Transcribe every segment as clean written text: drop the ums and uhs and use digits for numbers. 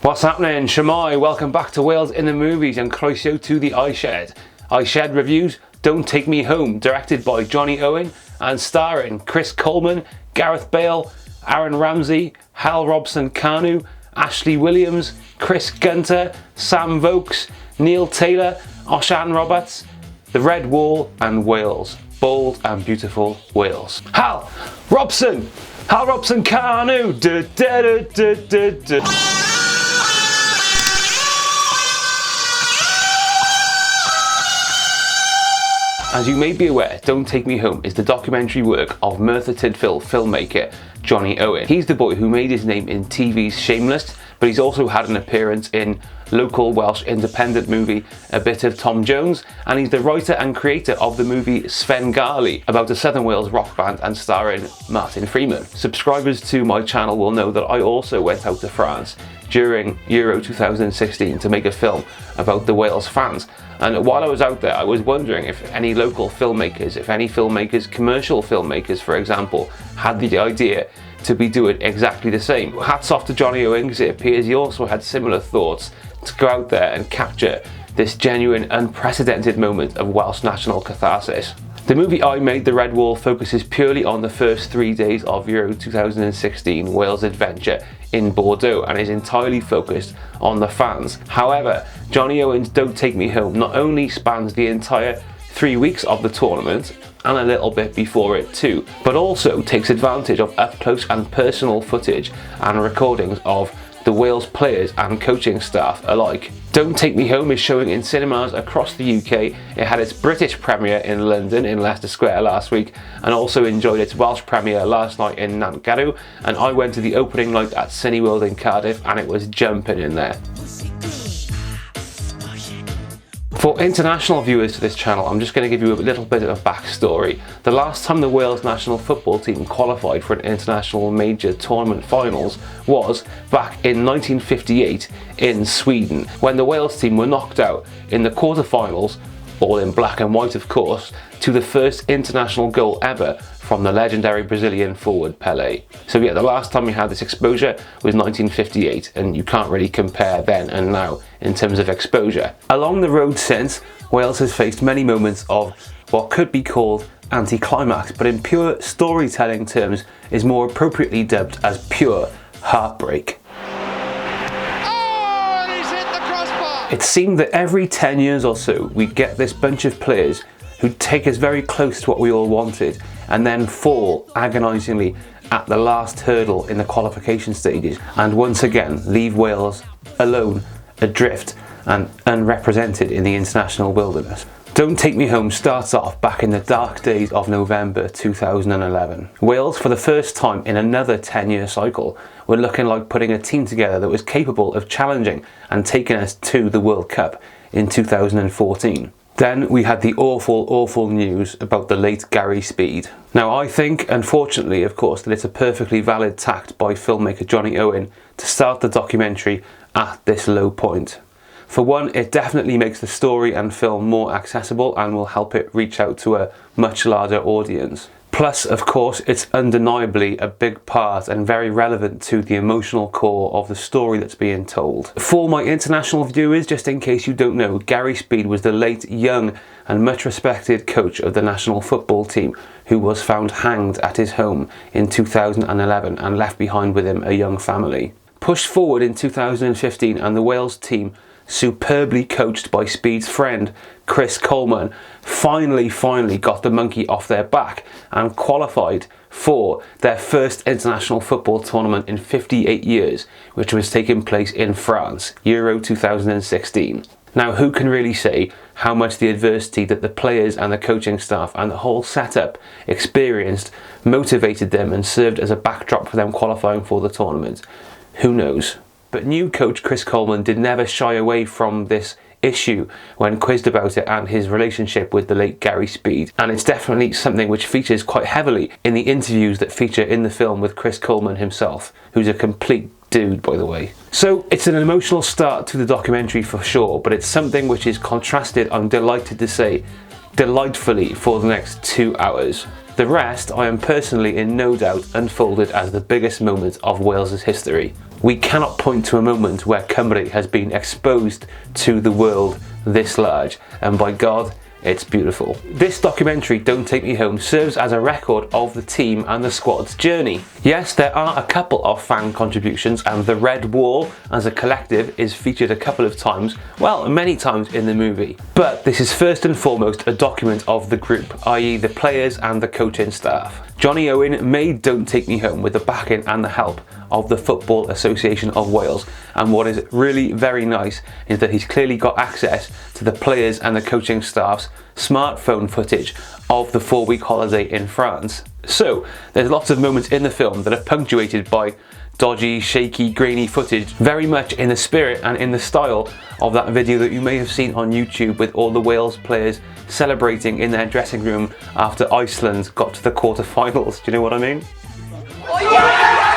What's happening? Shemai, welcome back to Wales in the Movies and croeso to the iShed. iShed reviews Don't Take Me Home, directed by Jonny Owen and starring Chris Coleman, Gareth Bale, Aaron Ramsey, Hal Robson-Kanu, Ashley Williams, Chris Gunter, Sam Vokes, Neil Taylor, Oshan Roberts, The Red Wall and Wales. Bold and beautiful Wales. Hal Robson-Kanu. As you may be aware, Don't Take Me Home is the documentary work of Merthyr Tydfil filmmaker Jonny Owen. He's the boy who made his name in TV's Shameless, but he's also had an appearance in local Welsh independent movie A Bit of Tom Jones, and he's the writer and creator of the movie Svengali, about a Southern Wales rock band and starring Martin Freeman. Subscribers to my channel will know that I also went out to France during Euro 2016 to make a film about the Wales fans. And while I was out there, I was wondering if any local filmmakers, commercial filmmakers for example, had the idea to be doing exactly the same. Hats off to Jonny Owen, because it appears he also had similar thoughts to go out there and capture this genuine, unprecedented moment of Welsh national catharsis. The movie I Made, The Red Wall, focuses purely on the first 3 days of Euro 2016 Wales adventure in Bordeaux and is entirely focused on the fans. However, Jonny Owen's Don't Take Me Home not only spans the entire 3 weeks of the tournament and a little bit before it too, but also takes advantage of up close and personal footage and recordings of the Wales players and coaching staff alike. Don't Take Me Home is showing in cinemas across the UK. It had its British premiere in London in Leicester Square last week and also enjoyed its Welsh premiere last night in Nantgarw, and I went to the opening night at Cineworld in Cardiff and it was jumping in there. For international viewers to this channel, I'm just going to give you a little bit of backstory. The last time the Wales national football team qualified for an international major tournament finals was back in 1958 in Sweden, when the Wales team were knocked out in the quarterfinals, all in black and white of course, to the first international goal ever from the legendary Brazilian forward Pelé. So yeah, the last time we had this exposure was 1958, and you can't really compare then and now in terms of exposure. Along the road since, Wales has faced many moments of what could be called anticlimax, but in pure storytelling terms is more appropriately dubbed as pure heartbreak. Oh, and he's hit the crossbar! It seemed that every 10 years or so we'd get this bunch of players who'd take us very close to what we all wanted and then fall agonisingly at the last hurdle in the qualification stages and once again leave Wales alone, adrift and unrepresented in the international wilderness. Don't Take Me Home starts off back in the dark days of November 2011. Wales, for the first time in another 10-year cycle, were looking like putting a team together that was capable of challenging and taking us to the World Cup in 2014. Then we had the awful news about the late Gary Speed. Now I think, unfortunately of course, that it's a perfectly valid tact by filmmaker Jonny Owen to start the documentary at this low point. For one, it definitely makes the story and film more accessible and will help it reach out to a much larger audience. Plus, of course, it's undeniably a big part and very relevant to the emotional core of the story that's being told. For my international viewers, just in case you don't know, Gary Speed was the late, young and much respected coach of the national football team who was found hanged at his home in 2011 and left behind with him a young family. Pushed forward in 2015 and the Wales team, superbly coached by Speed's friend Chris Coleman, finally got the monkey off their back and qualified for their first international football tournament in 58 years, which was taking place in France, Euro 2016. Now, who can really say how much the adversity that the players and the coaching staff and the whole setup experienced motivated them and served as a backdrop for them qualifying for the tournament? Who knows? But new coach Chris Coleman did never shy away from this issue when quizzed about it and his relationship with the late Gary Speed, and it's definitely something which features quite heavily in the interviews that feature in the film with Chris Coleman himself, who's a complete dude, by the way. So it's an emotional start to the documentary for sure, but it's something which is contrasted, I'm delighted to say, delightfully for the next 2 hours. The rest, I am personally in no doubt, unfolded as the biggest moment of Wales's history. We cannot point to a moment where Cymru has been exposed to the world this large, and by God, it's beautiful. This documentary, Don't Take Me Home, serves as a record of the team and the squad's journey. Yes, there are a couple of fan contributions, and the Red Wall as a collective is featured a couple of times, well, many times in the movie. But this is first and foremost a document of the group, i.e. the players and the coaching staff. Jonny Owen made Don't Take Me Home with the backing and the help of the Football Association of Wales, and what is really very nice is that he's clearly got access to the players and the coaching staff's smartphone footage of the 4-week holiday in France. So there's lots of moments in the film that are punctuated by dodgy, shaky, grainy footage, very much in the spirit and in the style of that video that you may have seen on YouTube with all the Wales players celebrating in their dressing room after Iceland got to the quarter-finals. Do you know what I mean? Oh, yeah!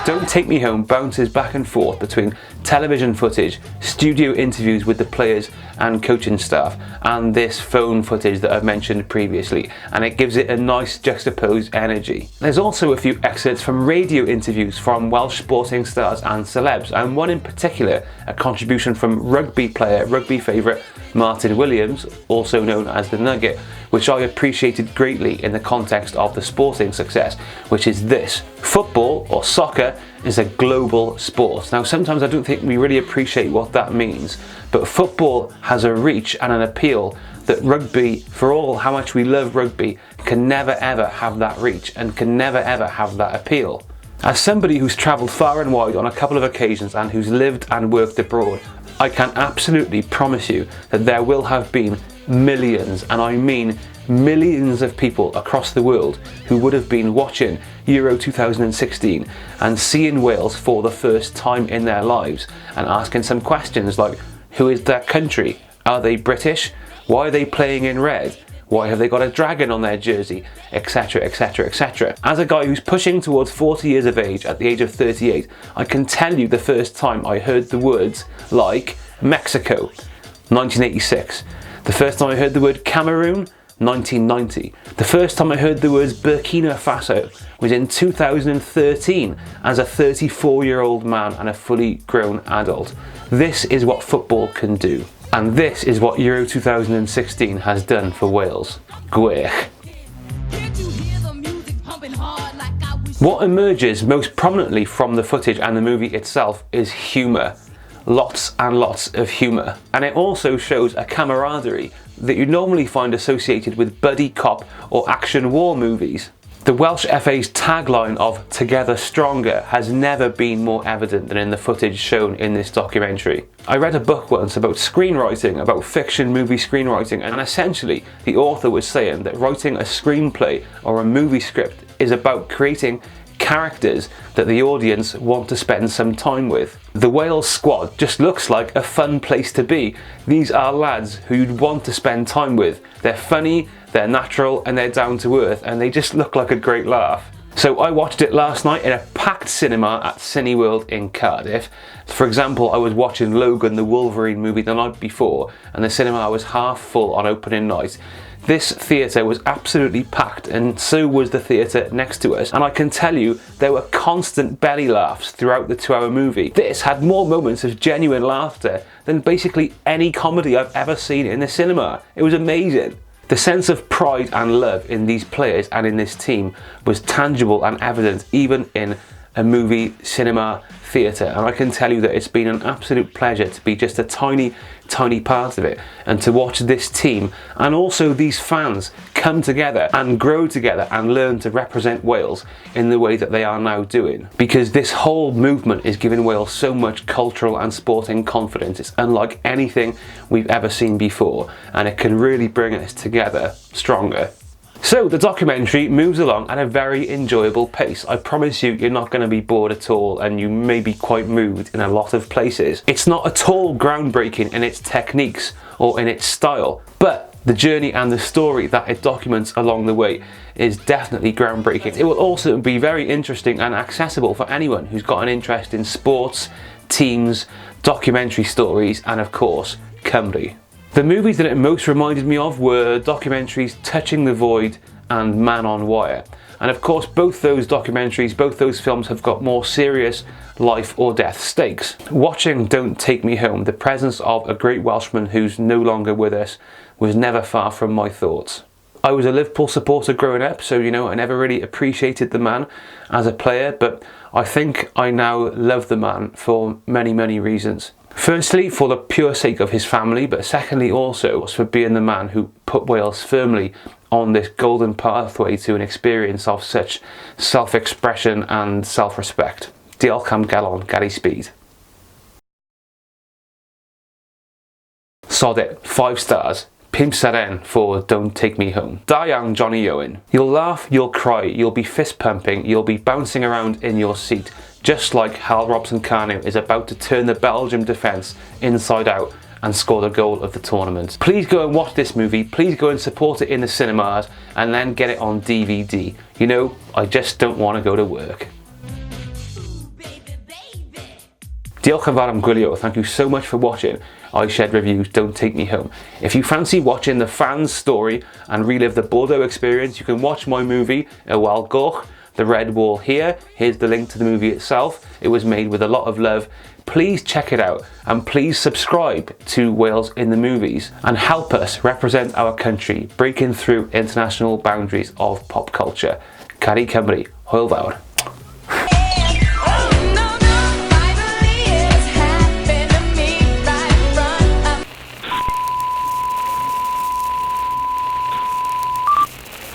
Don't Take Me Home bounces back and forth between television footage, studio interviews with the players and coaching staff, and this phone footage that I've mentioned previously, and it gives it a nice juxtaposed energy. There's also a few excerpts from radio interviews from Welsh sporting stars and celebs, and one in particular, a contribution from rugby favourite Martin Williams, also known as the Nugget, which I appreciated greatly in the context of the sporting success, which is this: football, or soccer, is a global sport. Now, sometimes I don't think we really appreciate what that means, but football has a reach and an appeal that rugby, for all how much we love rugby, can never ever have that reach and can never ever have that appeal. As somebody who's travelled far and wide on a couple of occasions and who's lived and worked abroad, I can absolutely promise you that there will have been millions, and I mean millions of people across the world who would have been watching Euro 2016 and seeing Wales for the first time in their lives and asking some questions like, who is their country? Are they British? Why are they playing in red? Why have they got a dragon on their jersey? Etc, etc, etc. As a guy who's pushing towards 40 years of age at the age of 38, I can tell you the first time I heard the words like Mexico, 1986. The first time I heard the word Cameroon, 1990. The first time I heard the words Burkina Faso was in 2013 as a 34-year-old man and a fully grown adult. This is what football can do. And this is what Euro 2016 has done for Wales. Gwych. What emerges most prominently from the footage and the movie itself is humour. Lots and lots of humour. And it also shows a camaraderie that you normally find associated with buddy cop or action war movies. The Welsh FA's tagline of "Together Stronger" has never been more evident than in the footage shown in this documentary. I read a book once about screenwriting, about fiction movie screenwriting, and essentially the author was saying that writing a screenplay or a movie script is about creating characters that the audience want to spend some time with. The Wales squad just looks like a fun place to be. These are lads who you'd want to spend time with. They're funny, they're natural, and they're down to earth, and they just look like a great laugh. So I watched it last night in a packed cinema at Cineworld in Cardiff. For example, I was watching Logan, the Wolverine movie, the night before, and the cinema was half full on opening night. This theatre was absolutely packed, and so was the theatre next to us, and I can tell you there were constant belly laughs throughout the 2-hour movie. This had more moments of genuine laughter than basically any comedy I've ever seen in the cinema. It was amazing. The sense of pride and love in these players and in this team was tangible and evident even in a movie cinema theatre, and I can tell you that it's been an absolute pleasure to be just a tiny part of it and to watch this team and also these fans come together and grow together and learn to represent Wales in the way that they are now doing, because this whole movement is giving Wales so much cultural and sporting confidence. It's unlike anything we've ever seen before, and it can really bring us together stronger. So the documentary moves along at a very enjoyable pace. I promise you, you're not going to be bored at all, and you may be quite moved in a lot of places. It's not at all groundbreaking in its techniques or in its style, but the journey and the story that it documents along the way is definitely groundbreaking. It will also be very interesting and accessible for anyone who's got an interest in sports, teams, documentary stories, and of course, Cymru. The movies that it most reminded me of were documentaries Touching the Void and Man on Wire. And of course, both those documentaries, both those films have got more serious life or death stakes. Watching Don't Take Me Home, the presence of a great Welshman who's no longer with us was never far from my thoughts. I was a Liverpool supporter growing up, so I never really appreciated the man as a player, but I think I now love the man for many, many reasons. Firstly, for the pure sake of his family, but secondly also for being the man who put Wales firmly on this golden pathway to an experience of such self-expression and self-respect. Diolch am galon, Gary Speed. Sod it, 5 stars. Pimp Seren for Don't Take Me Home. Da iawn, Jonny Owen. You'll laugh, you'll cry, you'll be fist pumping, you'll be bouncing around in your seat, just like Hal Robson-Kanu is about to turn the Belgium defence inside out and score the goal of the tournament. Please go and watch this movie, please go and support it in the cinemas and then get it on DVD. I just don't want to go to work. Diolch yn fawr am gwylio. Thank you so much for watching iShed Reviews Don't Take Me Home. If you fancy watching the fans' story and relive the Bordeaux experience, you can watch my movie, Y Wal Goch, The Red Wall here. Here's the link to the movie itself. It was made with a lot of love. Please check it out and please subscribe to Wales in the Movies and help us represent our country, breaking through international boundaries of pop culture. Cari Cymru, hwyl fawr.